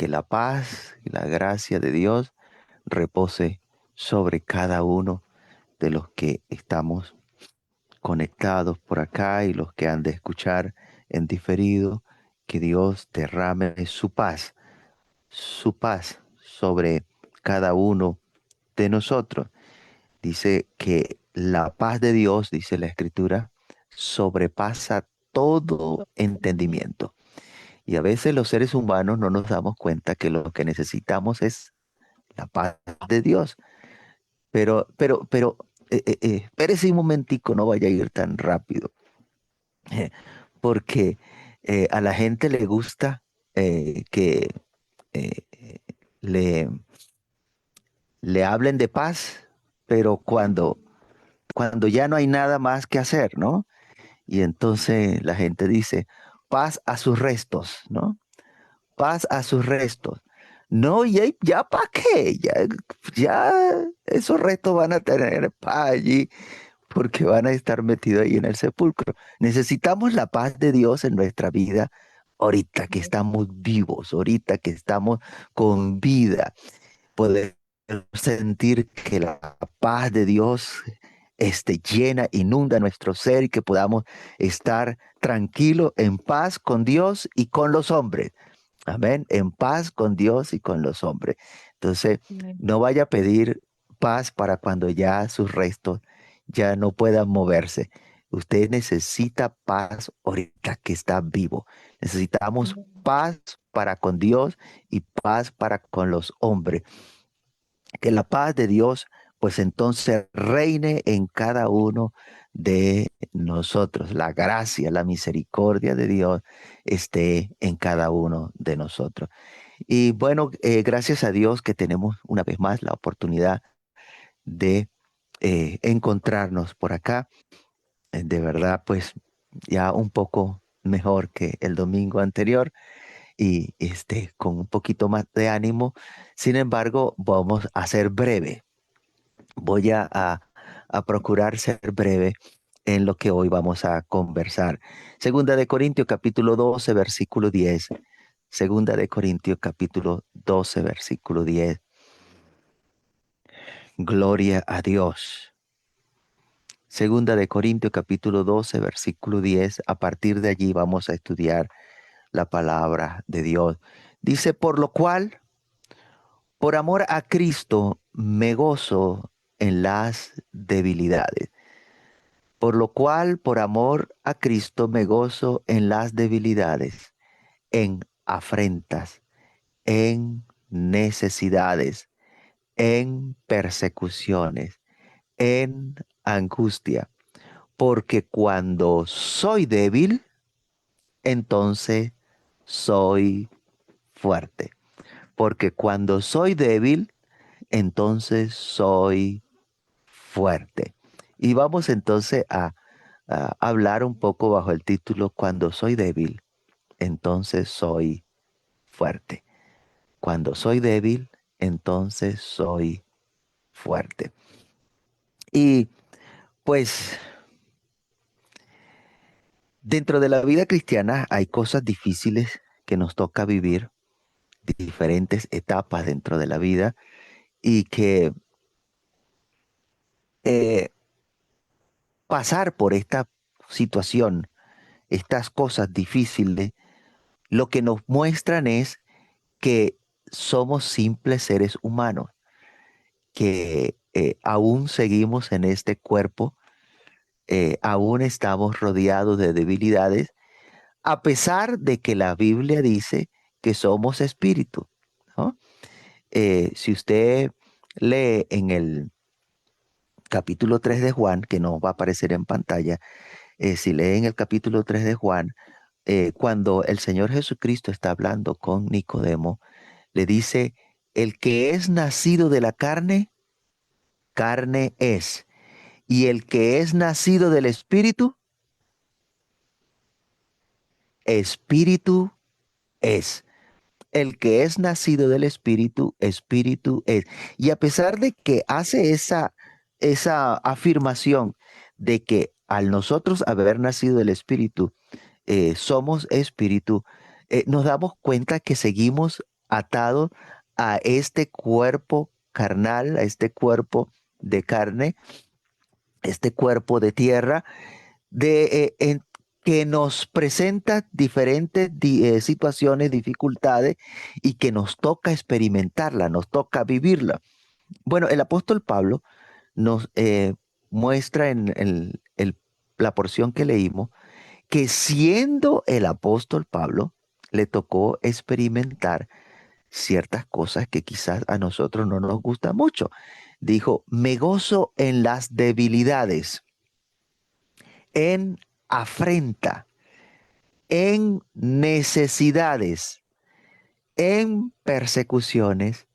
que la paz y la gracia de Dios repose sobre cada uno de los que estamos conectados por acá y los que han de escuchar en diferido, que Dios derrame su paz sobre cada uno de nosotros. Dice que la paz de Dios, dice la Escritura, sobrepasa todo entendimiento. Y a veces los seres humanos no nos damos cuenta que lo que necesitamos es la paz de Dios. Pero, espérese un momentico, no vaya a ir tan rápido, porque a la gente le gusta que eh, le, le hablen de paz, pero cuando ya no hay nada más que hacer, ¿no? Y entonces la gente dice, paz a sus restos, ¿no? Paz a sus restos. No, ya para qué, ya esos restos van a tener paz allí porque van a estar metidos ahí en el sepulcro. Necesitamos la paz de Dios en nuestra vida ahorita que estamos vivos, ahorita que estamos con vida. Poder sentir que la paz de Dios llena, inunda nuestro ser y que podamos estar tranquilos, en paz con Dios y con los hombres. Amén. En paz con Dios y con los hombres. Entonces, Amén. no vaya a pedir paz para cuando ya sus restos ya no puedan moverse. Usted necesita paz ahorita que está vivo. Necesitamos Amén. paz para con Dios y paz para con los hombres. Que la paz de Dios, pues entonces reine en cada uno de nosotros. La gracia, la misericordia de Dios esté en cada uno de nosotros. Y bueno, gracias a Dios que tenemos una vez más la oportunidad de encontrarnos por acá. De verdad, pues ya un poco mejor que el domingo anterior y con un poquito más de ánimo. Sin embargo, vamos a ser breve. Voy a procurar ser breve en lo que hoy vamos a conversar. Segunda de Corintios capítulo 12, versículo 10. Segunda de Corintios capítulo 12, versículo 10. Gloria a Dios. Segunda de Corintios capítulo 12, versículo 10. A partir de allí vamos a estudiar la palabra de Dios. Dice, por lo cual, por amor a Cristo, me gozo en las debilidades. Por lo cual, por amor a Cristo, me gozo en las debilidades, en afrentas, en necesidades, en persecuciones, en angustia. Porque cuando soy débil, entonces soy fuerte. Porque cuando soy débil, entonces soy fuerte. Y vamos entonces a hablar un poco bajo el título Cuando soy débil, entonces soy fuerte. Cuando soy débil, entonces soy fuerte. Y pues dentro de la vida cristiana hay cosas difíciles que nos toca vivir, diferentes etapas dentro de la vida y que eh, pasar por esta situación, estas cosas difíciles, lo que nos muestran es que somos simples seres humanos, que aún seguimos en este cuerpo, aún estamos rodeados de debilidades, a pesar de que la Biblia dice que somos espíritu, ¿no? Si usted lee en el capítulo 3 de Juan, que no va a aparecer en pantalla, si lee en el capítulo 3 de Juan, cuando el Señor Jesucristo está hablando con Nicodemo, le dice, el que es nacido de la carne, carne es. Y el que es nacido del Espíritu, Espíritu es. El que es nacido del Espíritu, Espíritu es. Y a pesar de que hace esa afirmación de que al nosotros haber nacido del Espíritu, somos Espíritu, nos damos cuenta que seguimos atados a este cuerpo carnal, a este cuerpo de carne, este cuerpo de tierra, que nos presenta diferentes situaciones, dificultades, y que nos toca experimentarla, nos toca vivirla. Bueno, el apóstol Pablo nos muestra en la porción que leímos que siendo el apóstol Pablo, le tocó experimentar ciertas cosas que quizás a nosotros no nos gusta mucho. Dijo, me gozo en las debilidades, en afrenta, en necesidades, en persecuciones,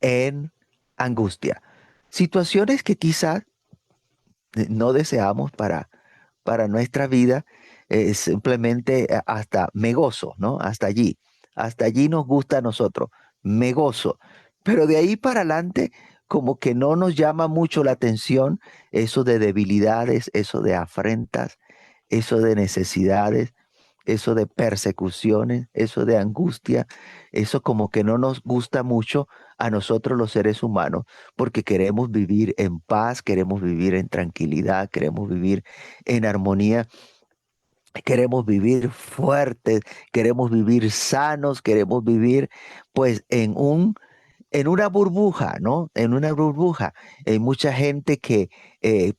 en angustia. Situaciones que quizás no deseamos para nuestra vida, simplemente hasta me gozo, ¿no? Hasta allí nos gusta a nosotros, me gozo. Pero de ahí para adelante, como que no nos llama mucho la atención eso de debilidades, eso de afrentas, eso de necesidades, eso de persecuciones, eso de angustia, eso como que no nos gusta mucho a nosotros los seres humanos, porque queremos vivir en paz, queremos vivir en tranquilidad, queremos vivir en armonía, queremos vivir fuertes, queremos vivir sanos, queremos vivir pues en una burbuja, ¿no? En una burbuja. Hay mucha gente que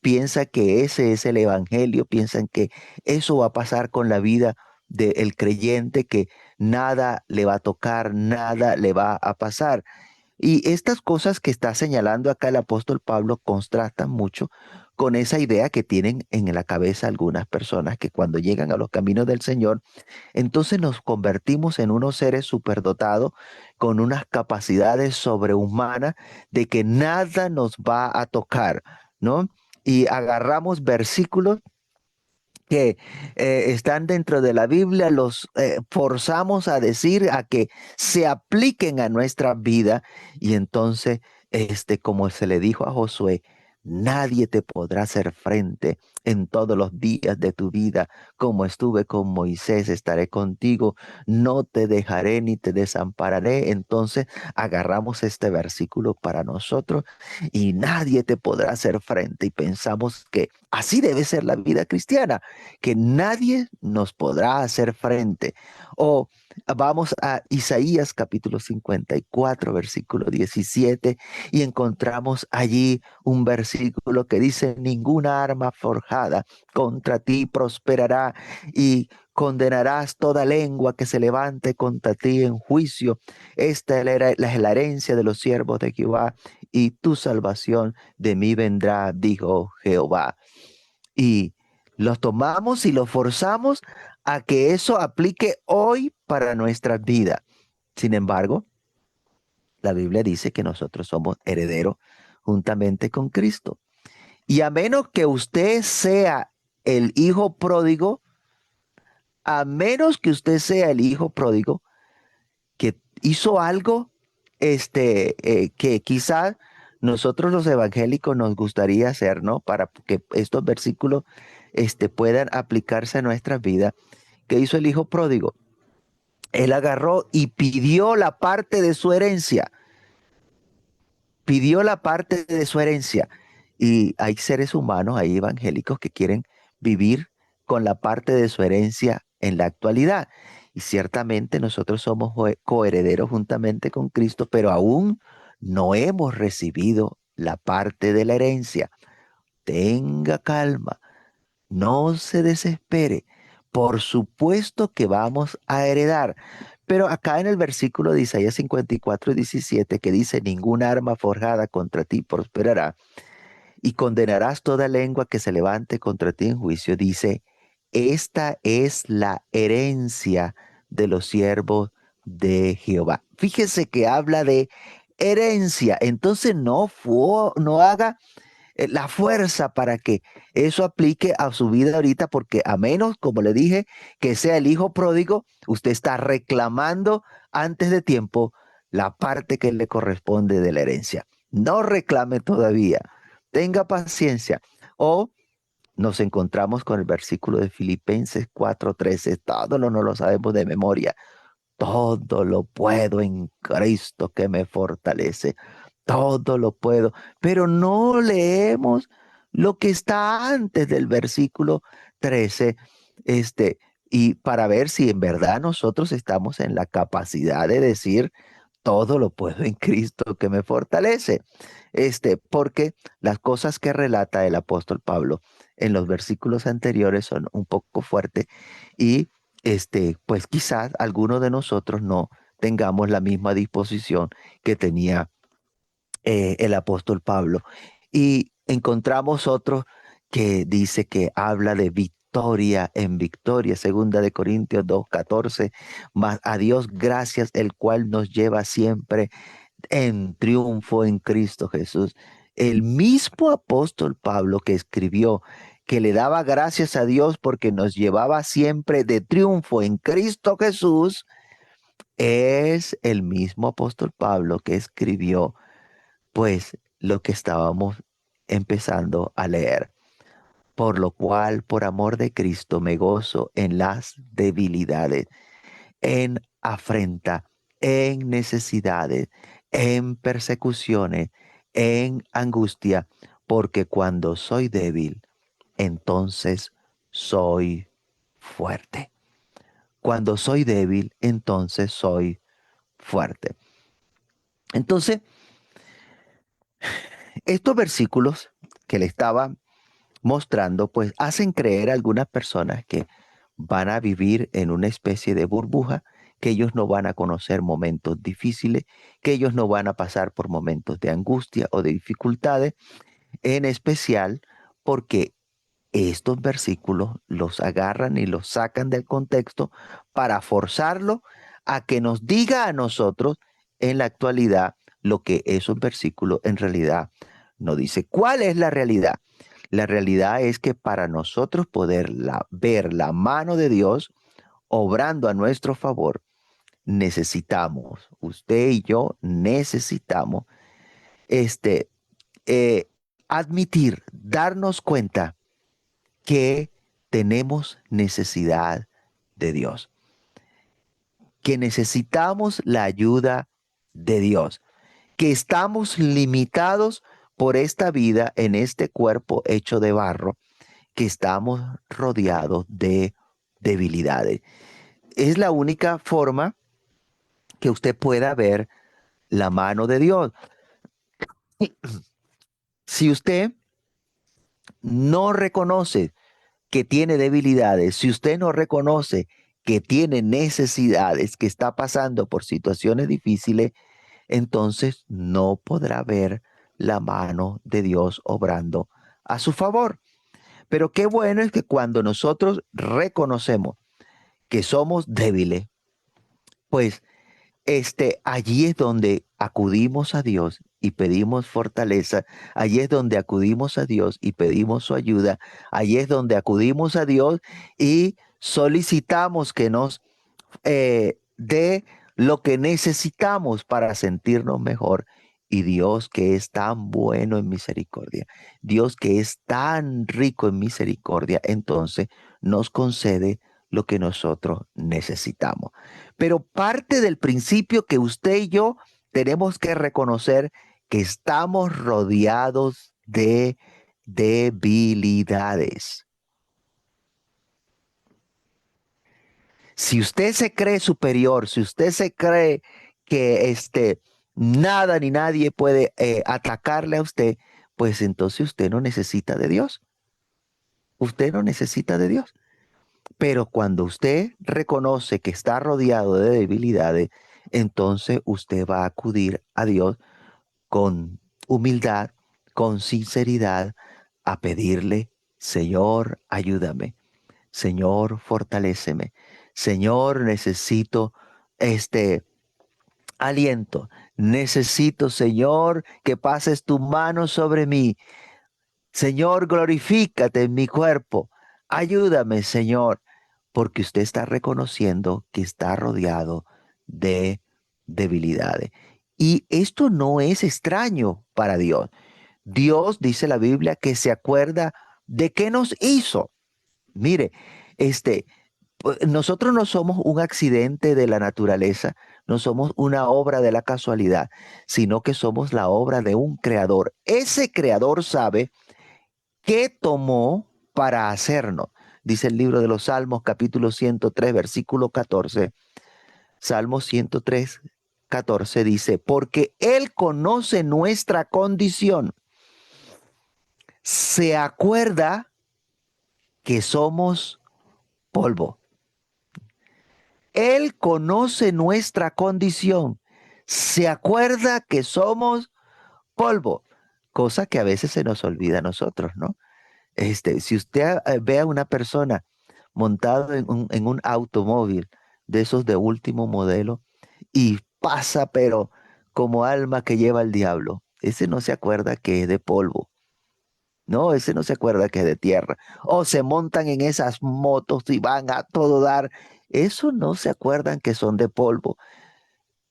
piensa que ese es el evangelio, piensan que eso va a pasar con la vida del creyente, que nada le va a tocar, nada le va a pasar. Y estas cosas que está señalando acá el apóstol Pablo contrastan mucho con esa idea que tienen en la cabeza algunas personas que cuando llegan a los caminos del Señor, entonces nos convertimos en unos seres superdotados con unas capacidades sobrehumanas de que nada nos va a tocar, ¿no? Y agarramos versículos que están dentro de la Biblia, los forzamos a decir, a que se apliquen a nuestra vida, y entonces, como se le dijo a Josué, nadie te podrá hacer frente en todos los días de tu vida. Como estuve con Moisés, estaré contigo, no te dejaré ni te desampararé. Entonces agarramos este versículo para nosotros, y nadie te podrá hacer frente, y pensamos que así debe ser la vida cristiana, que nadie nos podrá hacer frente. O vamos a Isaías capítulo 54, versículo 17, y encontramos allí un versículo que dice, ninguna arma forjada contra ti prosperará, y condenarás toda lengua que se levante contra ti en juicio. Esta es la herencia de los siervos de Jehová, y tu salvación de mí vendrá, dijo Jehová. Y los tomamos y los forzamos a que eso aplique hoy para nuestra vida. Sin embargo, la Biblia dice que nosotros somos herederos juntamente con Cristo. Y a menos que usted sea el hijo pródigo, a menos que usted sea el hijo pródigo que hizo algo que quizás nosotros los evangélicos nos gustaría hacer, ¿no? Para que estos versículos puedan aplicarse a nuestras vidas. ¿Qué hizo el hijo pródigo? Él agarró y pidió la parte de su herencia. Pidió la parte de su herencia. Y hay seres humanos, hay evangélicos que quieren vivir con la parte de su herencia en la actualidad. Y ciertamente nosotros somos coherederos juntamente con Cristo, pero aún no hemos recibido la parte de la herencia. Tenga calma, no se desespere. Por supuesto que vamos a heredar. Pero acá en el versículo de Isaías 54:17, que dice, ninguna arma forjada contra ti prosperará, y condenarás toda lengua que se levante contra ti en juicio, dice, esta es la herencia de los siervos de Jehová. Fíjese que habla de herencia. Entonces no haga la fuerza para que eso aplique a su vida ahorita, porque a menos, como le dije, que sea el hijo pródigo, usted está reclamando antes de tiempo la parte que le corresponde de la herencia. No reclame todavía, tenga paciencia. O nos encontramos con el versículo de Filipenses 4:13, todo no lo sabemos de memoria. todo lo puedo en Cristo que me fortalece. Todo lo puedo. Pero no leemos lo que está antes del versículo 13, y para ver si en verdad nosotros estamos en la capacidad de decir, todo lo puedo en Cristo que me fortalece. Porque las cosas que relata el apóstol Pablo en los versículos anteriores son un poco fuertes y pues quizás algunos de nosotros no tengamos la misma disposición que tenía el apóstol Pablo. Y encontramos otro que dice que habla de victoria en victoria, segunda de Corintios 2:14, mas a Dios gracias, el cual nos lleva siempre en triunfo en Cristo Jesús. El mismo apóstol Pablo que escribió que le daba gracias a Dios porque nos llevaba siempre de triunfo en Cristo Jesús, es el mismo apóstol Pablo que escribió pues lo que estábamos empezando a leer. Por lo cual, por amor de Cristo, me gozo en las debilidades, en afrenta, en necesidades, en persecuciones, en angustia, porque cuando soy débil, entonces soy fuerte. Cuando soy débil, entonces soy fuerte. Entonces, estos versículos que le estaba mostrando, pues hacen creer a algunas personas que van a vivir en una especie de burbuja, que ellos no van a conocer momentos difíciles, que ellos no van a pasar por momentos de angustia o de dificultades, en especial porque estos versículos los agarran y los sacan del contexto para forzarlo a que nos diga a nosotros en la actualidad lo que esos versículos en realidad no dice. ¿Cuál es la realidad? La realidad es que para nosotros poder ver la mano de Dios obrando a nuestro favor, necesitamos, usted y yo necesitamos, este, eh, admitir, darnos cuenta que tenemos necesidad de Dios, que necesitamos la ayuda de Dios, que estamos limitados por esta vida en este cuerpo hecho de barro, que estamos rodeados de debilidades. Es la única forma que usted pueda ver la mano de Dios. Si usted no reconoce que tiene debilidades, si usted no reconoce que tiene necesidades, que está pasando por situaciones difíciles, entonces no podrá ver la mano de Dios obrando a su favor. Pero qué bueno es que cuando nosotros reconocemos que somos débiles, pues allí es donde acudimos a Dios y pedimos fortaleza, allí es donde acudimos a Dios y pedimos su ayuda, allí es donde acudimos a Dios y solicitamos que nos dé lo que necesitamos para sentirnos mejor. Y Dios que es tan bueno en misericordia, Dios que es tan rico en misericordia, entonces nos concede lo que nosotros necesitamos. Pero parte del principio que usted y yo tenemos que reconocer que estamos rodeados de debilidades. Si usted se cree superior, si usted se cree que nada ni nadie puede atacarle a usted, pues entonces usted no necesita de Dios. Usted no necesita de Dios. Pero cuando usted reconoce que está rodeado de debilidades, entonces usted va a acudir a Dios con humildad, con sinceridad, a pedirle, Señor, ayúdame. Señor, fortaléceme. Señor, necesito este aliento. Necesito, Señor, que pases tu mano sobre mí. Señor, glorifícate en mi cuerpo. Ayúdame, Señor, porque usted está reconociendo que está rodeado de debilidades. Y esto no es extraño para Dios. Dios, dice la Biblia, que se acuerda de qué nos hizo. Mire, este, nosotros no somos un accidente de la naturaleza, no somos una obra de la casualidad, sino que somos la obra de un creador. Ese creador sabe qué tomó para hacernos. Dice el libro de los Salmos, capítulo 103, versículo 14. Salmo 103, 14 dice, porque Él conoce nuestra condición, se acuerda que somos polvo. Él conoce nuestra condición, se acuerda que somos polvo, cosa que a veces se nos olvida a nosotros, ¿no? Si usted ve a una persona montado en un automóvil de esos de último modelo y pasa, pero como alma que lleva el diablo, ese no se acuerda que es de polvo. No, ese no se acuerda que es de tierra. O se montan en esas motos y van a todo dar. Eso no se acuerdan que son de polvo.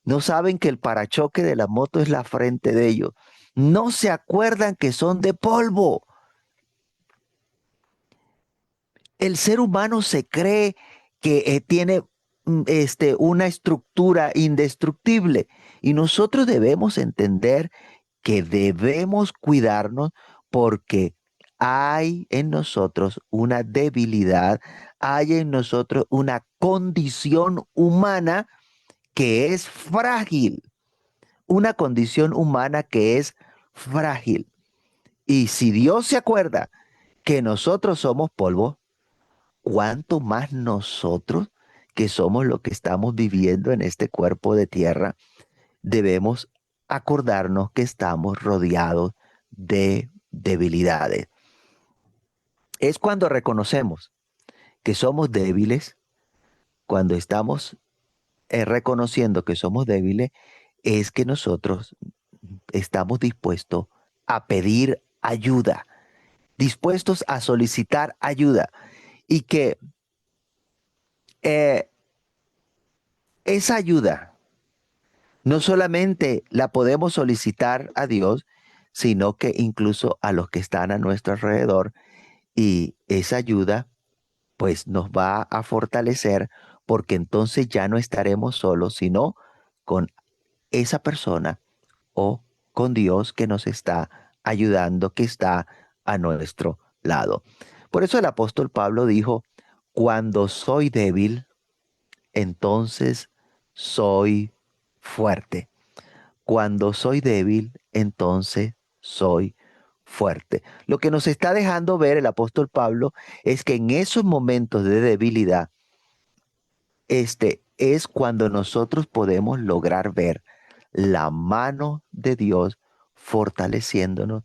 No saben que el parachoque de la moto es la frente de ellos. No se acuerdan que son de polvo. El ser humano se cree que tiene una estructura indestructible y nosotros debemos entender que debemos cuidarnos porque hay en nosotros una debilidad, hay en nosotros una condición humana que es frágil, una condición humana que es frágil. Y si Dios se acuerda que nosotros somos polvo, ¿cuánto más nosotros, que somos lo que estamos viviendo en este cuerpo de tierra, debemos acordarnos que estamos rodeados de debilidades? Es cuando reconocemos que somos débiles, cuando estamos reconociendo que somos débiles, es que nosotros estamos dispuestos a pedir ayuda, dispuestos a solicitar ayuda y que eh, esa ayuda no solamente la podemos solicitar a Dios, sino que incluso a los que están a nuestro alrededor, y esa ayuda pues nos va a fortalecer porque entonces ya no estaremos solos, sino con esa persona o con Dios que nos está ayudando, que está a nuestro lado. Por eso el apóstol Pablo dijo, cuando soy débil, entonces soy fuerte. Cuando soy débil, entonces soy fuerte. Lo que nos está dejando ver el apóstol Pablo es que en esos momentos de debilidad, es cuando nosotros podemos lograr ver la mano de Dios fortaleciéndonos,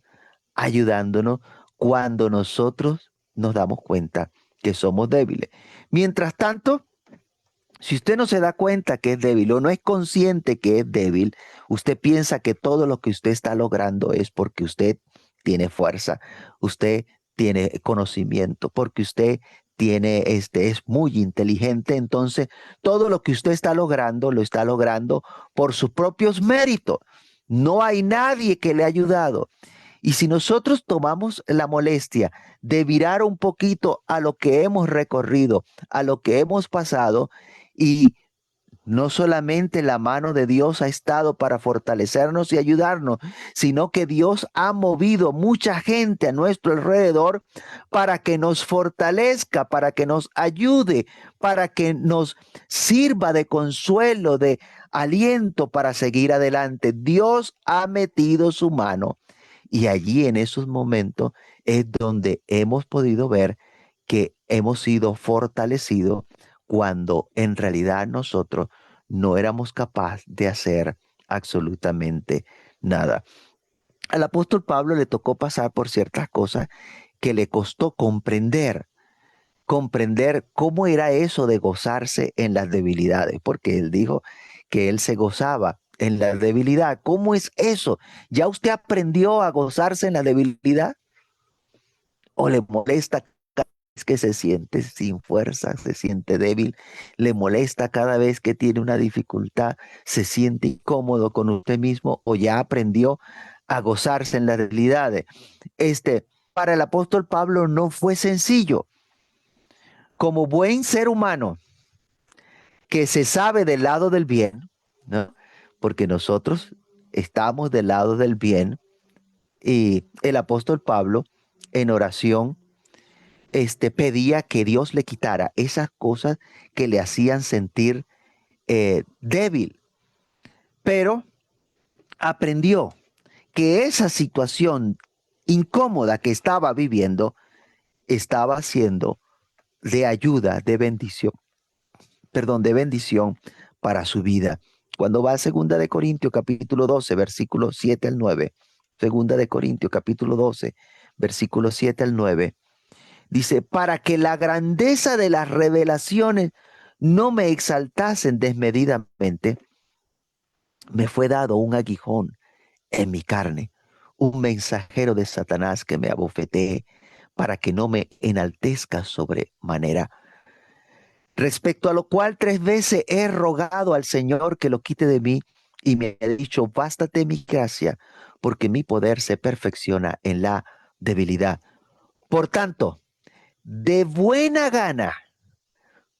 ayudándonos, cuando nosotros nos damos cuenta que somos débiles. Mientras tanto, si usted no se da cuenta que es débil o no es consciente que es débil, usted piensa que todo lo que usted está logrando es porque usted tiene fuerza, usted tiene conocimiento, porque usted es muy inteligente, entonces todo lo que usted está logrando lo está logrando por sus propios méritos. No hay nadie que le ha ayudado. Y si nosotros tomamos la molestia de virar un poquito a lo que hemos recorrido, a lo que hemos pasado, y no solamente la mano de Dios ha estado para fortalecernos y ayudarnos, sino que Dios ha movido mucha gente a nuestro alrededor para que nos fortalezca, para que nos ayude, para que nos sirva de consuelo, de aliento para seguir adelante. Dios ha metido su mano y allí en esos momentos es donde hemos podido ver que hemos sido fortalecidos cuando en realidad nosotros no éramos capaces de hacer absolutamente nada. Al apóstol Pablo le tocó pasar por ciertas cosas que le costó comprender cómo era eso de gozarse en las debilidades, porque él dijo que él se gozaba en la debilidad. ¿Cómo es eso? ¿Ya usted aprendió a gozarse en la debilidad? ¿O le molesta cada vez que se siente sin fuerza, se siente débil? ¿Le molesta cada vez que tiene una dificultad, se siente incómodo con usted mismo? ¿O ya aprendió a gozarse en las debilidades? Para el apóstol Pablo no fue sencillo. Como buen ser humano, que se sabe del lado del bien, ¿no? Porque nosotros estamos del lado del bien y el apóstol Pablo en oración pedía que Dios le quitara esas cosas que le hacían sentir débil, pero aprendió que esa situación incómoda que estaba viviendo estaba siendo de ayuda, de bendición, perdón, de bendición para su vida. Cuando va a Segunda de Corintios capítulo 12, versículos 7 al 9, Segunda de Corintios capítulo 12, versículos 7 al 9, dice, para que la grandeza de las revelaciones no me exaltasen desmedidamente, me fue dado un aguijón en mi carne, un mensajero de Satanás que me abofetee para que no me enaltezca sobremanera. Respecto a lo cual 3 veces he rogado al Señor que lo quite de mí y me ha dicho, bástate mi gracia, porque mi poder se perfecciona en la debilidad. Por tanto, de buena gana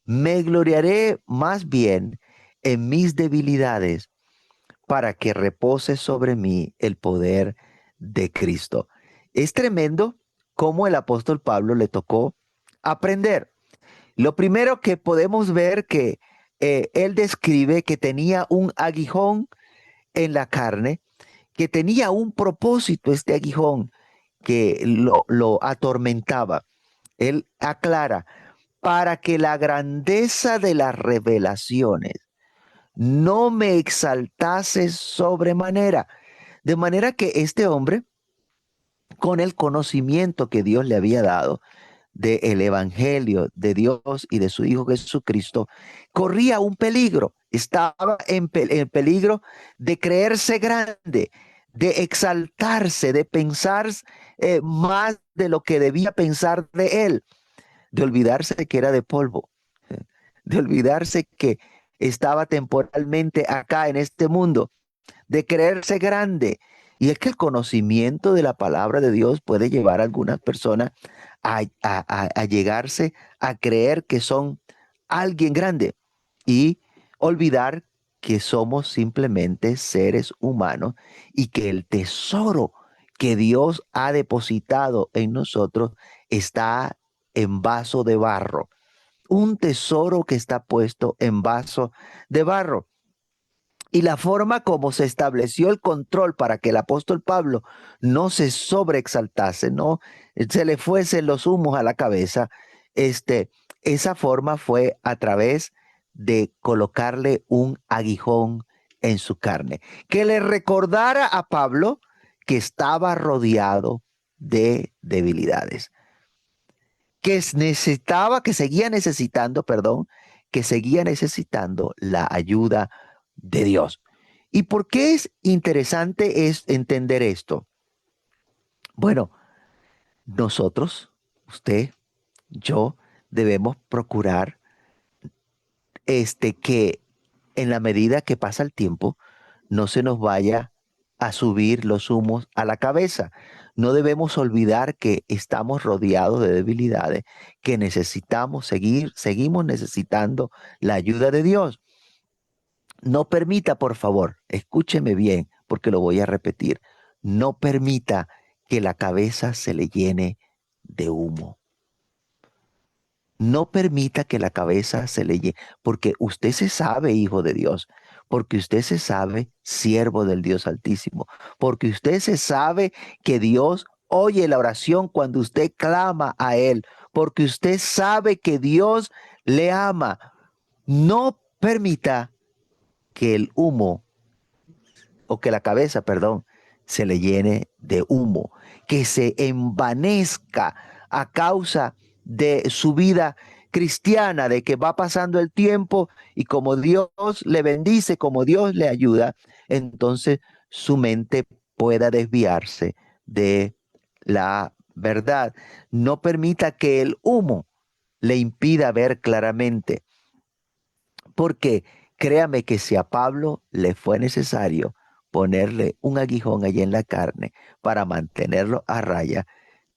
me gloriaré más bien en mis debilidades para que repose sobre mí el poder de Cristo. Es tremendo cómo el apóstol Pablo le tocó aprender. Lo primero que podemos ver que él describe que tenía un aguijón en la carne, que tenía un propósito este aguijón que lo atormentaba. Él aclara, para que la grandeza de las revelaciones no me exaltase sobremanera. De manera que este hombre, con el conocimiento que Dios le había dado del Evangelio de Dios y de su Hijo Jesucristo, corría un peligro, estaba en peligro de creerse grande, de exaltarse, de pensar más de lo que debía pensar de él, de olvidarse que era de polvo, de olvidarse que estaba temporalmente acá en este mundo, de creerse grande. Y es que el conocimiento de la palabra de Dios puede llevar a algunas personas a llegarse a creer que son alguien grande y olvidar que somos simplemente seres humanos y que el tesoro que Dios ha depositado en nosotros está en vaso de barro. Un tesoro que está puesto en vaso de barro. Y la forma como se estableció el control para que el apóstol Pablo no se sobreexaltase, no se le fuesen los humos a la cabeza, esa forma fue a través de colocarle un aguijón en su carne, que le recordara a Pablo que estaba rodeado de debilidades, que seguía necesitando, perdón, que seguía necesitando la ayuda de Dios. ¿Y por qué es interesante entender esto? Bueno, nosotros, usted, yo, debemos procurar que en la medida que pasa el tiempo, no se nos vaya a subir los humos a la cabeza. No debemos olvidar que estamos rodeados de debilidades, que seguimos necesitando la ayuda de Dios. No permita, por favor, escúcheme bien, porque lo voy a repetir, no permita que la cabeza se le llene de humo. No permita que la cabeza se le llene, porque usted se sabe hijo de Dios, porque usted se sabe siervo del Dios Altísimo, porque usted se sabe que Dios oye la oración cuando usted clama a Él, porque usted sabe que Dios le ama. No permita que el humo, o que la cabeza, perdón, se le llene de humo, que se envanezca a causa de su vida cristiana, de que va pasando el tiempo y como Dios le bendice, como Dios le ayuda, entonces su mente pueda desviarse de la verdad. No permita que el humo le impida ver claramente, porque créame que si a Pablo le fue necesario ponerle un aguijón allí en la carne para mantenerlo a raya,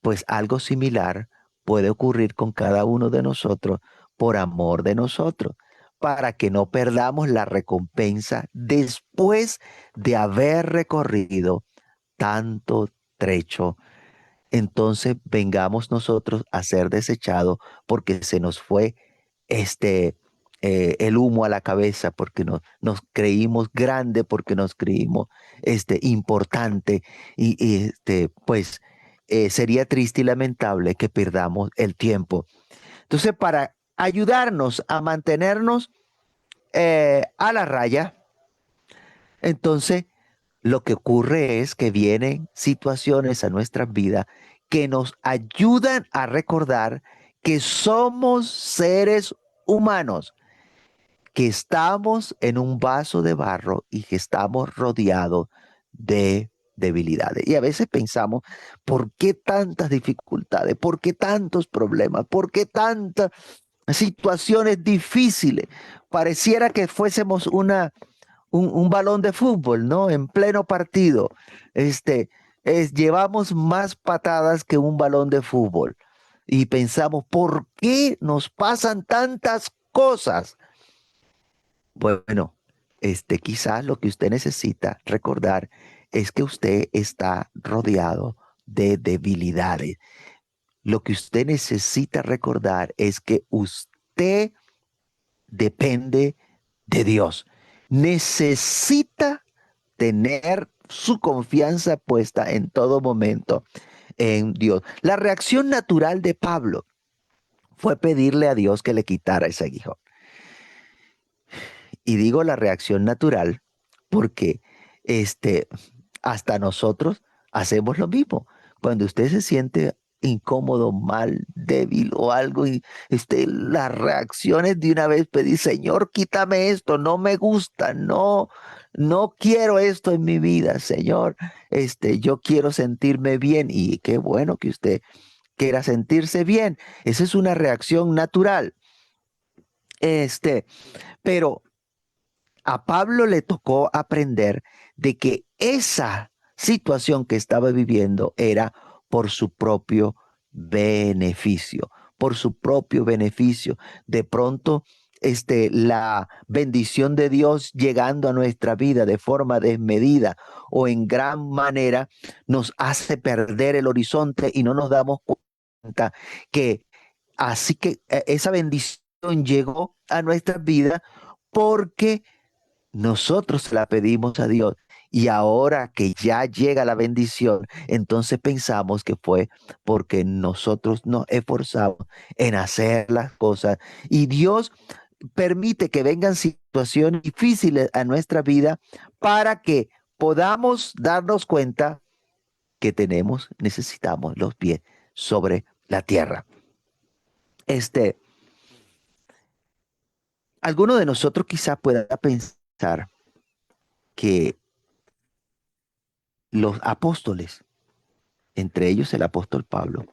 pues algo similar puede ocurrir con cada uno de nosotros por amor de nosotros, para que no perdamos la recompensa después de haber recorrido tanto trecho. Entonces vengamos nosotros a ser desechados porque se nos fue este, el humo a la cabeza, porque nos creímos grande, porque nos creímos importante pues sería triste y lamentable que perdamos el tiempo. Entonces, para ayudarnos a mantenernos a la raya, entonces lo que ocurre es que vienen situaciones a nuestras vidas que nos ayudan a recordar que somos seres humanos, que estamos en un vaso de barro y que estamos rodeados de debilidades. Y a veces pensamos, ¿por qué tantas dificultades? ¿Por qué tantos problemas? ¿Por qué tantas situaciones difíciles? Pareciera que fuésemos un balón de fútbol, ¿no? En pleno partido. Este, llevamos más patadas que un balón de fútbol. Y pensamos, ¿por qué nos pasan tantas cosas? Bueno, quizás lo que usted necesita recordar es que usted está rodeado de debilidades. Lo que usted necesita recordar es que usted depende de Dios. Necesita tener su confianza puesta en todo momento en Dios. La reacción natural de Pablo fue pedirle a Dios que le quitara ese aguijón. Y digo la reacción natural porque hasta nosotros hacemos lo mismo. Cuando usted se siente incómodo, mal, débil o algo, y las reacciones de una vez pedir, Señor, quítame esto, no me gusta, no quiero esto en mi vida, Señor, yo quiero sentirme bien. Y qué bueno que usted quiera sentirse bien. Esa es una reacción natural. Pero a Pablo le tocó aprender de que esa situación que estaba viviendo era por su propio beneficio, por su propio beneficio. De pronto, la bendición de Dios llegando a nuestra vida de forma desmedida o en gran manera nos hace perder el horizonte y no nos damos cuenta que así que esa bendición llegó a nuestra vida porque nosotros la pedimos a Dios y ahora que ya llega la bendición, entonces pensamos que fue porque nosotros nos esforzamos en hacer las cosas y Dios permite que vengan situaciones difíciles a nuestra vida para que podamos darnos cuenta que necesitamos los pies sobre la tierra. Alguno de nosotros quizá pueda pensar que los apóstoles, entre ellos el apóstol Pablo,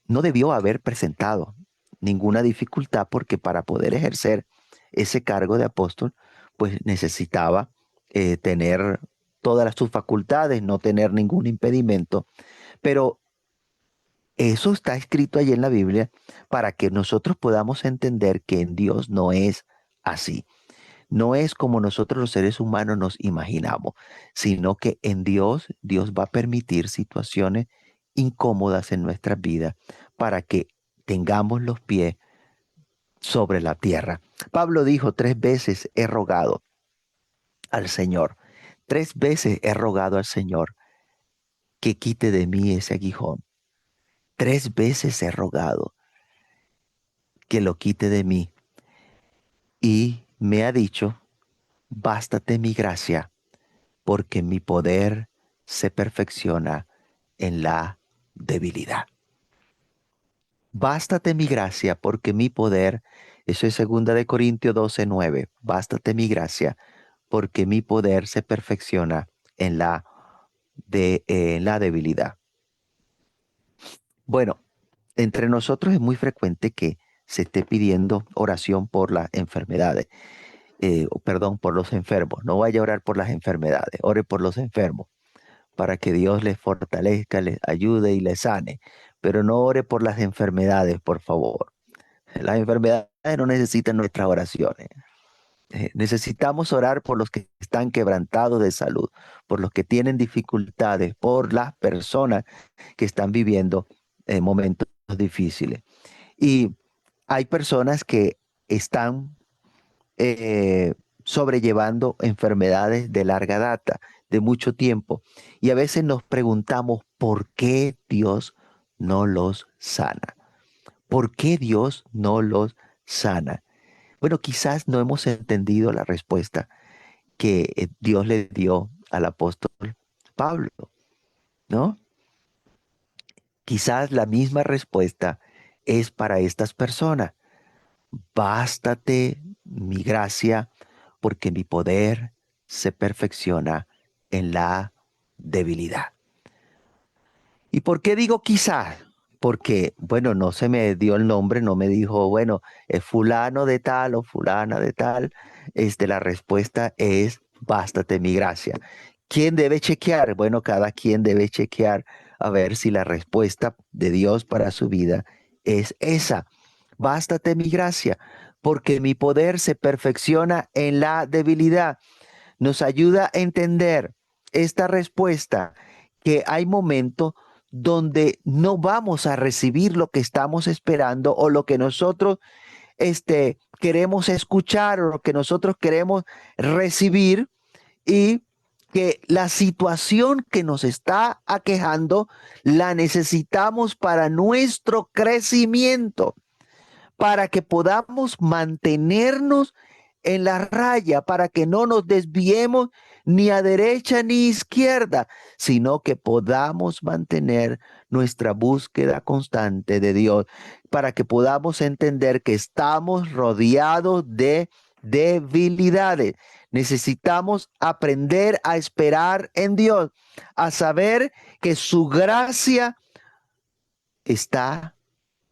no debió haber presentado ninguna dificultad porque para poder ejercer ese cargo de apóstol, pues necesitaba tener todas sus facultades, no tener ningún impedimento. Pero eso está escrito allí en la Biblia para que nosotros podamos entender que en Dios no es así. No es como nosotros los seres humanos nos imaginamos, sino que en Dios va a permitir situaciones incómodas en nuestras vidas para que tengamos los pies sobre la tierra. Pablo dijo, 3 veces he rogado al Señor, 3 veces he rogado al Señor que quite de mí ese aguijón. 3 veces he rogado que lo quite de mí. Y me ha dicho, bástate mi gracia porque mi poder se perfecciona en la debilidad. Bástate mi gracia, porque mi poder, eso es 2 Corintios 12:9, bástate mi gracia, porque mi poder se perfecciona en la debilidad. Bueno, entre nosotros es muy frecuente que se esté pidiendo oración por las enfermedades, perdón, por los enfermos. No vaya a orar por las enfermedades, ore por los enfermos, para que Dios les fortalezca, les ayude y les sane. Pero no ore por las enfermedades, por favor. Las enfermedades no necesitan nuestras oraciones. Necesitamos orar por los que están quebrantados de salud, por los que tienen dificultades, por las personas que están viviendo momentos difíciles. Y hay personas que están sobrellevando enfermedades de larga data, de mucho tiempo. Y a veces nos preguntamos por qué Dios no los sana. ¿Por qué Dios no los sana? Bueno, quizás no hemos entendido la respuesta que Dios le dio al apóstol Pablo, ¿no? Quizás la misma respuesta es para estas personas. Bástate mi gracia, porque mi poder se perfecciona en la debilidad. ¿Y por qué digo quizás? Porque, bueno, no se me dio el nombre, no me dijo, bueno, es fulano de tal o fulana de tal. La respuesta es, bástate mi gracia. ¿Quién debe chequear? Bueno, cada quien debe chequear a ver si la respuesta de Dios para su vida es esa. Bástate mi gracia, porque mi poder se perfecciona en la debilidad. Nos ayuda a entender esta respuesta, que hay momentos donde no vamos a recibir lo que estamos esperando o lo que nosotros queremos escuchar o lo que nosotros queremos recibir, y que la situación que nos está aquejando la necesitamos para nuestro crecimiento, para que podamos mantenernos en la raya, para que no nos desviemos ni a derecha ni izquierda, sino que podamos mantener nuestra búsqueda constante de Dios, para que podamos entender que estamos rodeados de debilidades. Necesitamos aprender a esperar en Dios, a saber que su gracia está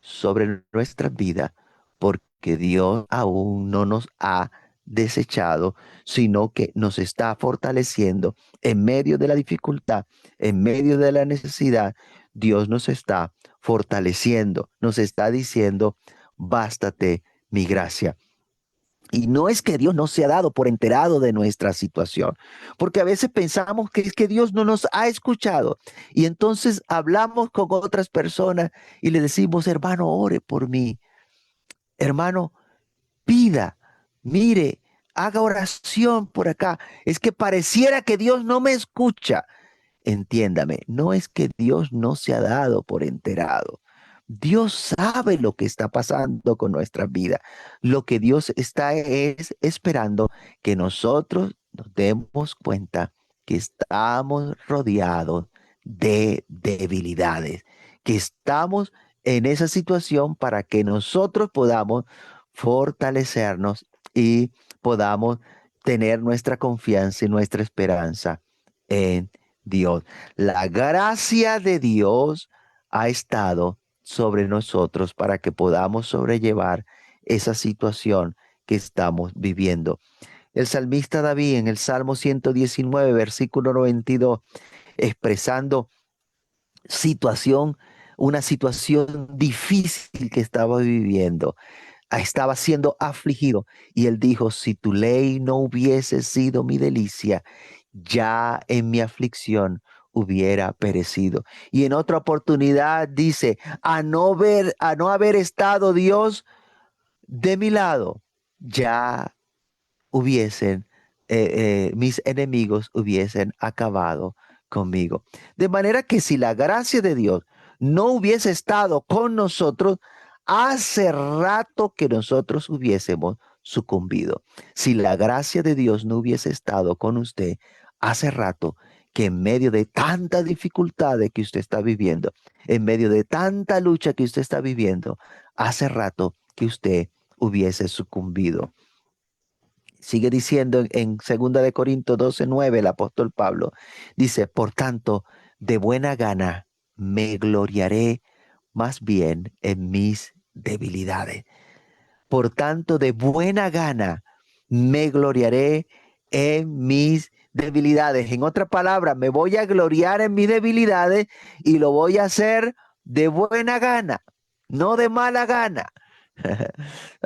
sobre nuestra vida, porque Dios aún no nos ha desechado, sino que nos está fortaleciendo en medio de la dificultad, en medio de la necesidad. Dios nos está fortaleciendo, nos está diciendo, bástate mi gracia. Y no es que Dios no se ha dado por enterado de nuestra situación, porque a veces pensamos que es que Dios no nos ha escuchado. Y entonces hablamos con otras personas y le decimos, hermano, ore por mí. Hermano, pida, mire, haga oración por acá. Es que pareciera que Dios no me escucha. Entiéndame, no es que Dios no se ha dado por enterado. Dios sabe lo que está pasando con nuestra vida. Lo que Dios está es esperando que nosotros nos demos cuenta que estamos rodeados de debilidades, que estamos en esa situación para que nosotros podamos fortalecernos y podamos tener nuestra confianza y nuestra esperanza en Dios. La gracia de Dios ha estado sobre nosotros para que podamos sobrellevar esa situación que estamos viviendo. El salmista David en el Salmo 119, versículo 92, expresando situación, una situación difícil que estaba viviendo, estaba siendo afligido, y él dijo, si tu ley no hubiese sido mi delicia, ya en mi aflicción hubiera perecido. Y en otra oportunidad dice, a no haber estado Dios de mi lado, ya hubiesen, mis enemigos hubiesen acabado conmigo. De manera que si la gracia de Dios no hubiese estado con nosotros, hace rato que nosotros hubiésemos sucumbido. Si la gracia de Dios no hubiese estado con usted, hace rato que en medio de tanta dificultad que usted está viviendo, en medio de tanta lucha que usted está viviendo, hace rato que usted hubiese sucumbido. Sigue diciendo en 2 de Corintios 12:9 el apóstol Pablo, dice, por tanto, de buena gana me gloriaré más bien en mis debilidades. Por tanto, de buena gana me gloriaré en mis debilidades. En otra palabra, me voy a gloriar en mis debilidades y lo voy a hacer de buena gana, no de mala gana.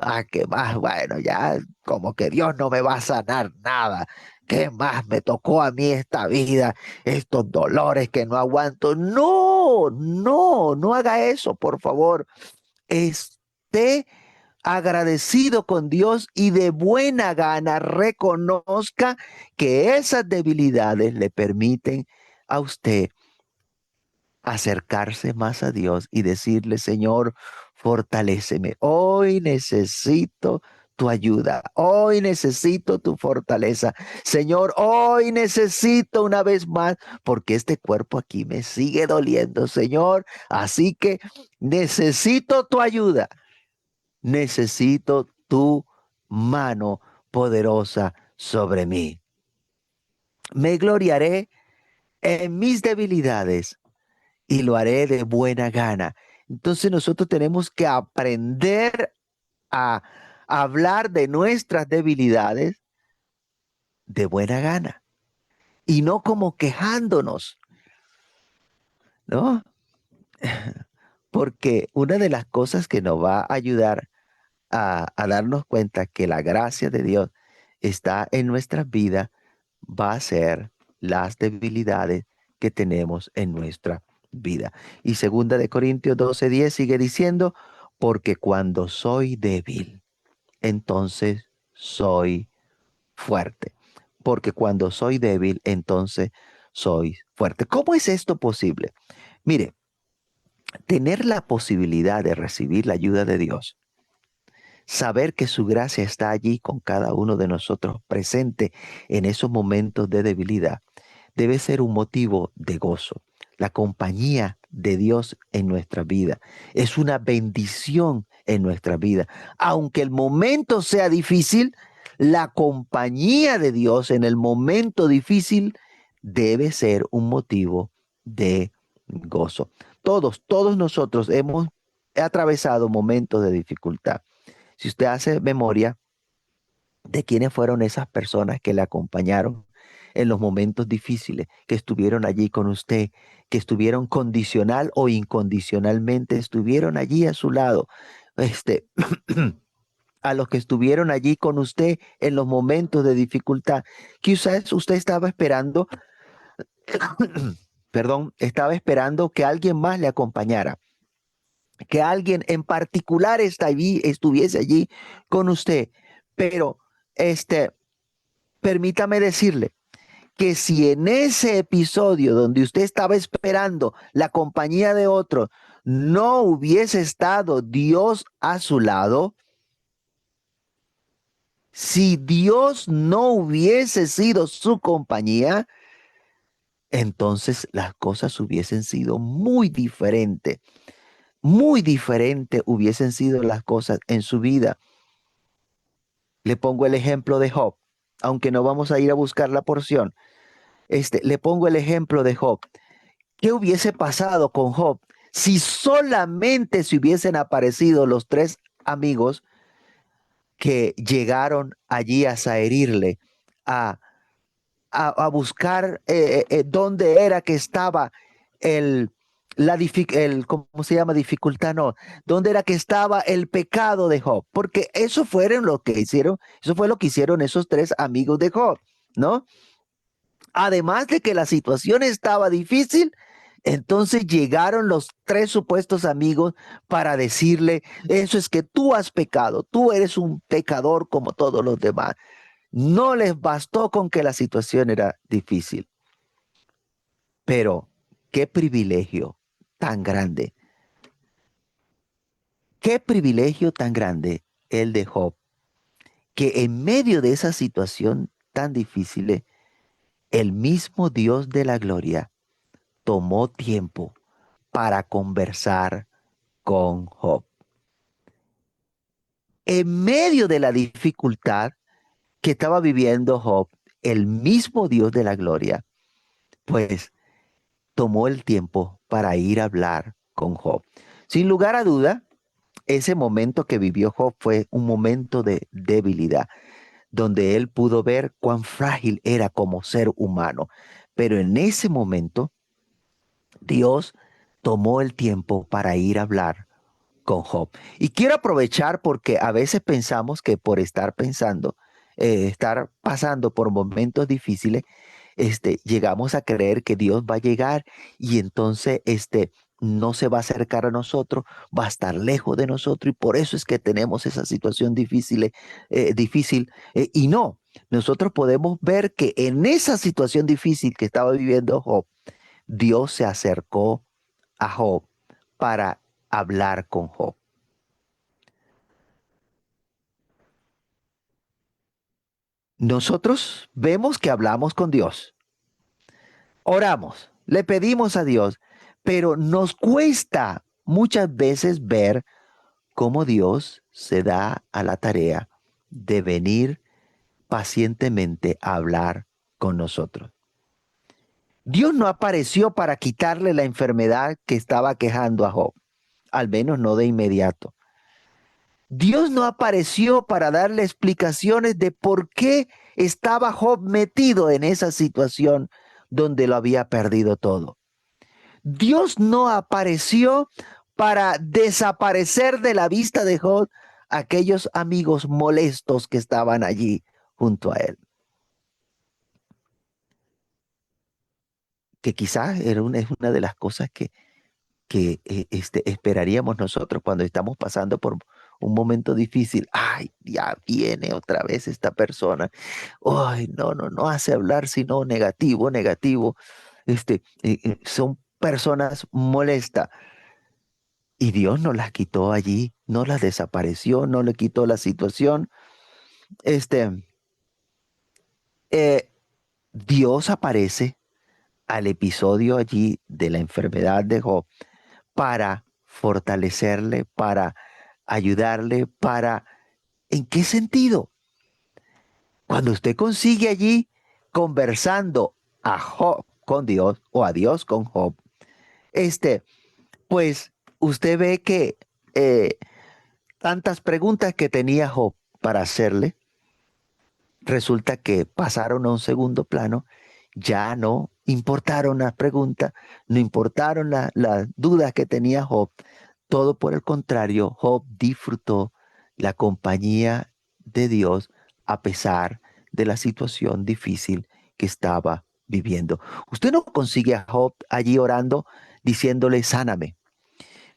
Ah, ¿qué más? Bueno, ya como que Dios no me va a sanar nada. ¿Qué más me tocó a mí esta vida? Estos dolores que no aguanto. No, no, no haga eso, por favor. Esté agradecido con Dios y de buena gana reconozca que esas debilidades le permiten a usted acercarse más a Dios y decirle, Señor, fortaléceme. Hoy necesito tu ayuda. Hoy necesito tu fortaleza. Señor, hoy necesito una vez más, porque este cuerpo aquí me sigue doliendo, Señor. Así que necesito tu ayuda. Necesito tu mano poderosa sobre mí. Me gloriaré en mis debilidades y lo haré de buena gana. Entonces nosotros tenemos que aprender a hablar de nuestras debilidades de buena gana y no como quejándonos, ¿no? Porque una de las cosas que nos va a ayudar a darnos cuenta que la gracia de Dios está en nuestras vidas va a ser las debilidades que tenemos en nuestra vida. Y segunda de Corintios 12:10 sigue diciendo, porque cuando soy débil, entonces soy fuerte. Porque cuando soy débil, entonces soy fuerte. ¿Cómo es esto posible? Mire, tener la posibilidad de recibir la ayuda de Dios, saber que su gracia está allí con cada uno de nosotros presente en esos momentos de debilidad, debe ser un motivo de gozo. La compañía de Dios en nuestra vida es una bendición en nuestra vida. Aunque el momento sea difícil, la compañía de Dios en el momento difícil debe ser un motivo de gozo. Todos nosotros hemos atravesado momentos de dificultad. Si usted hace memoria de quiénes fueron esas personas que le acompañaron en los momentos difíciles, que estuvieron allí con usted, que estuvieron condicional o incondicionalmente, estuvieron allí a su lado. Este, a los que estuvieron allí con usted en los momentos de dificultad. Quizás usted estaba esperando, perdón, estaba esperando que alguien más le acompañara, que alguien en particular estuviese allí con usted. Pero, este, permítame decirle que si en ese episodio donde usted estaba esperando la compañía de otro, no hubiese estado Dios a su lado, si Dios no hubiese sido su compañía, entonces las cosas hubiesen sido muy diferente hubiesen sido las cosas en su vida. Le pongo el ejemplo de Job, aunque no vamos a ir a buscar la porción. Le pongo el ejemplo de Job. ¿Qué hubiese pasado con Job si solamente se hubiesen aparecido los tres amigos que llegaron allí a herirle, a, a buscar dónde era que estaba el, ¿cómo se llama? Dificultad, no. ¿Dónde era que estaba el pecado de Job? Porque eso fueron lo que hicieron, eso fue lo que hicieron esos tres amigos de Job, ¿no? Además de que la situación estaba difícil, entonces llegaron los tres supuestos amigos para decirle, eso es que tú has pecado, tú eres un pecador como todos los demás. No les bastó con que la situación era difícil, pero qué privilegio tan grande, qué privilegio tan grande el de Job, que en medio de esa situación tan difícil, el mismo Dios de la gloria tomó tiempo para conversar con Job. En medio de la dificultad que estaba viviendo Job, el mismo Dios de la gloria, pues tomó el tiempo para ir a hablar con Job. Sin lugar a duda, ese momento que vivió Job fue un momento de debilidad, donde él pudo ver cuán frágil era como ser humano. Pero en ese momento, Dios tomó el tiempo para ir a hablar con Job. Y quiero aprovechar porque a veces pensamos que por estar pensando, estar pasando por momentos difíciles, llegamos a creer que Dios va a llegar y entonces no se va a acercar a nosotros, va a estar lejos de nosotros y por eso es que tenemos esa situación difícil. Y no, nosotros podemos ver que en esa situación difícil que estaba viviendo Job, Dios se acercó a Job para hablar con Job. Nosotros vemos que hablamos con Dios, oramos, le pedimos a Dios, pero nos cuesta muchas veces ver cómo Dios se da a la tarea de venir pacientemente a hablar con nosotros. Dios no apareció para quitarle la enfermedad que estaba quejando a Job, al menos no de inmediato. Dios no apareció para darle explicaciones de por qué estaba Job metido en esa situación donde lo había perdido todo. Dios no apareció para desaparecer de la vista de Job aquellos amigos molestos que estaban allí junto a él. Que quizás es una de las cosas que esperaríamos nosotros cuando estamos pasando por un momento difícil. Ay, ya viene otra vez esta persona. Ay, no, no, no hace hablar sino negativo, negativo. Son personas molestas. Y Dios no las quitó allí, no las desapareció, no le quitó la situación. Este, eh, Dios aparece al episodio allí de la enfermedad de Job para fortalecerle, para ayudarle, para... ¿En qué sentido? Cuando usted consigue allí conversando a Job con Dios o a Dios con Job, este, pues usted ve que tantas preguntas que tenía Job para hacerle, resulta que pasaron a un segundo plano, ya no importaron las preguntas, no importaron las dudas que tenía Job, todo por el contrario, Job disfrutó la compañía de Dios a pesar de la situación difícil que estaba viviendo. Usted no consigue a Job allí orando diciéndole, sáname.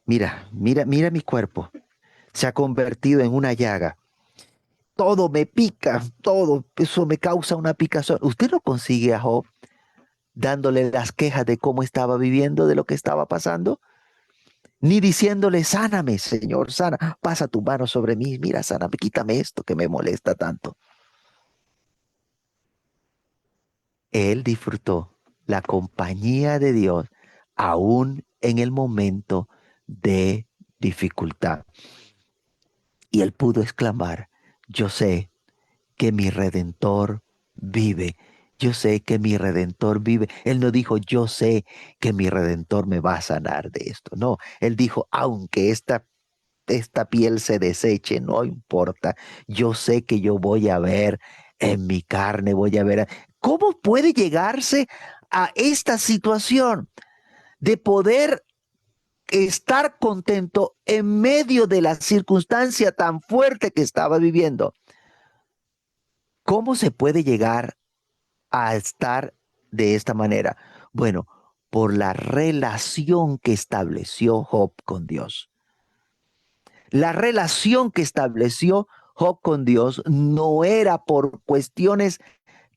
Mira, mira, mira mi cuerpo. Se ha convertido en una llaga. Todo me pica, todo eso me causa una picazón. Usted no consigue a Job dándole las quejas de cómo estaba viviendo, de lo que estaba pasando, ni diciéndole, sáname, Señor, sana, pasa tu mano sobre mí, mira, sáname, quítame esto que me molesta tanto. Él disfrutó la compañía de Dios aún en el momento de dificultad. Y él pudo exclamar, yo sé que mi redentor vive. Yo sé que mi redentor vive. Él no dijo, yo sé que mi redentor me va a sanar de esto. No, él dijo, aunque esta piel se deseche, no importa. Yo sé que yo voy a ver en mi carne, voy a ver. ¿Cómo puede llegarse a esta situación de poder estar contento en medio de la circunstancia tan fuerte que estaba viviendo? ¿Cómo se puede llegar a estar de esta manera? Bueno, por la relación que estableció Job con Dios. La relación que estableció Job con Dios no era por cuestiones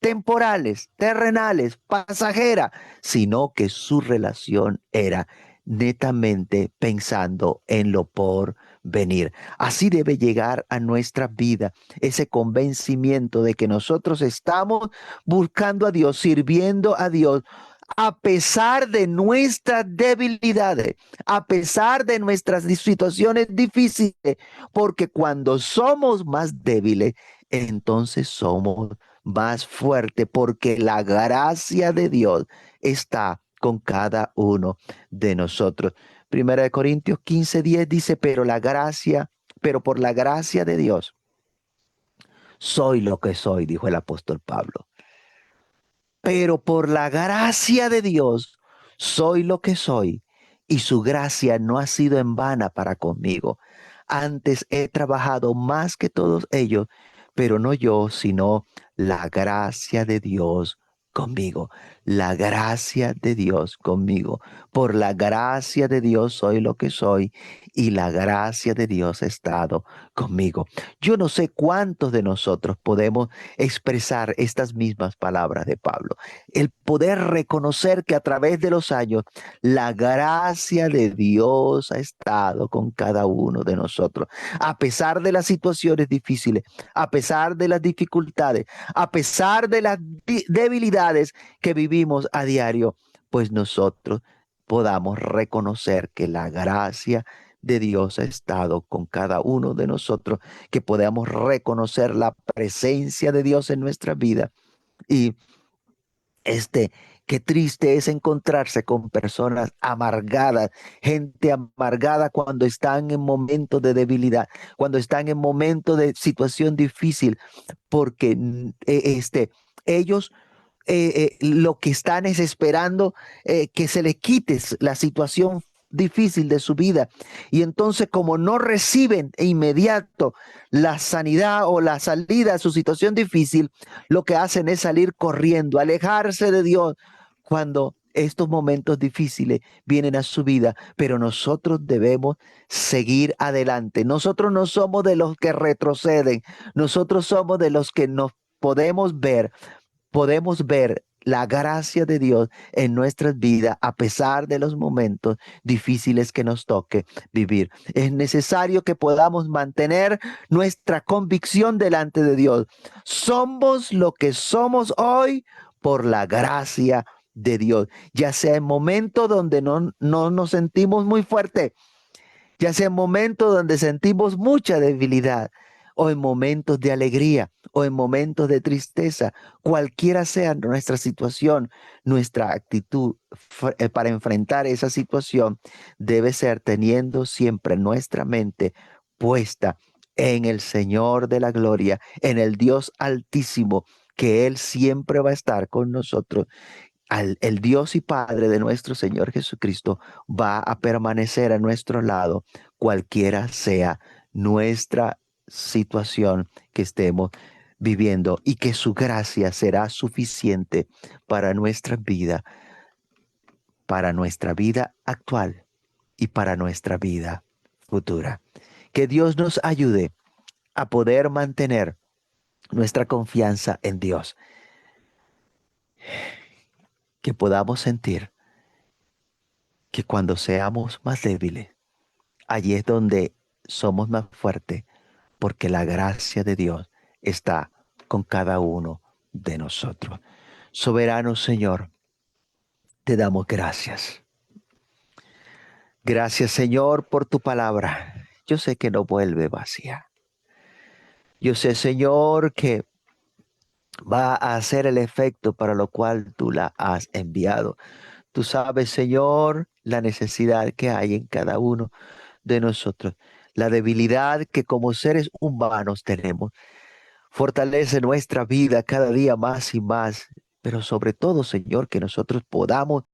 temporales, terrenales, pasajeras, sino que su relación era netamente pensando en lo por venir. Así debe llegar a nuestra vida ese convencimiento de que nosotros estamos buscando a Dios, sirviendo a Dios, a pesar de nuestras debilidades, a pesar de nuestras situaciones difíciles, porque cuando somos más débiles, entonces somos más fuertes, porque la gracia de Dios está con cada uno de nosotros. Primera de Corintios 15:10 dice, pero por la gracia de Dios, soy lo que soy, dijo el apóstol Pablo. Pero por la gracia de Dios, soy lo que soy. y su gracia no ha sido en vana para conmigo. Antes he trabajado más que todos ellos, pero no yo, sino la gracia de Dios conmigo. La gracia de Dios conmigo. Por la gracia de Dios soy lo que soy y la gracia de Dios ha estado conmigo. Yo no sé cuántos de nosotros podemos expresar estas mismas palabras de Pablo. El poder reconocer que a través de los años la gracia de Dios ha estado con cada uno de nosotros. A pesar de las situaciones difíciles, a pesar de las dificultades, a pesar de las debilidades que vivimos a diario, pues nosotros podamos reconocer que la gracia de Dios ha estado con cada uno de nosotros, que podamos reconocer la presencia de Dios en nuestra vida. Y este, qué triste es encontrarse con personas amargadas, gente amargada cuando están en momentos de debilidad, cuando están en momentos de situación difícil, porque ellos lo que están es esperando que se les quite la situación difícil de su vida. Y entonces como no reciben de inmediato la sanidad o la salida a su situación difícil, lo que hacen es salir corriendo, alejarse de Dios cuando estos momentos difíciles vienen a su vida, pero nosotros debemos seguir adelante. Nosotros no somos de los que retroceden, nosotros somos de los que nos podemos ver la gracia de Dios en nuestras vidas a pesar de los momentos difíciles que nos toque vivir. Es necesario que podamos mantener nuestra convicción delante de Dios. Somos lo que somos hoy por la gracia de Dios, ya sea en momentos donde no nos sentimos muy fuertes, ya sea en momentos donde sentimos mucha debilidad, o en momentos de alegría, o en momentos de tristeza, cualquiera sea nuestra situación, nuestra actitud para enfrentar esa situación debe ser teniendo siempre nuestra mente puesta en el Señor de la gloria, en el Dios altísimo, que Él siempre va a estar con nosotros. El Dios y Padre de nuestro Señor Jesucristo va a permanecer a nuestro lado, cualquiera sea nuestra situación que estemos viviendo, y que su gracia será suficiente para nuestra vida actual y para nuestra vida futura. Que Dios nos ayude a poder mantener nuestra confianza en Dios, que podamos sentir que cuando seamos más débiles, allí es donde somos más fuertes, porque la gracia de Dios está con cada uno de nosotros. Soberano Señor, te damos gracias. Gracias, Señor, por tu palabra. Yo sé que no vuelve vacía. Yo sé, Señor, que va a hacer el efecto para lo cual tú la has enviado. Tú sabes, Señor, la necesidad que hay en cada uno de nosotros, la debilidad que como seres humanos tenemos. Fortalece nuestra vida cada día más y más, pero sobre todo, Señor, que nosotros podamos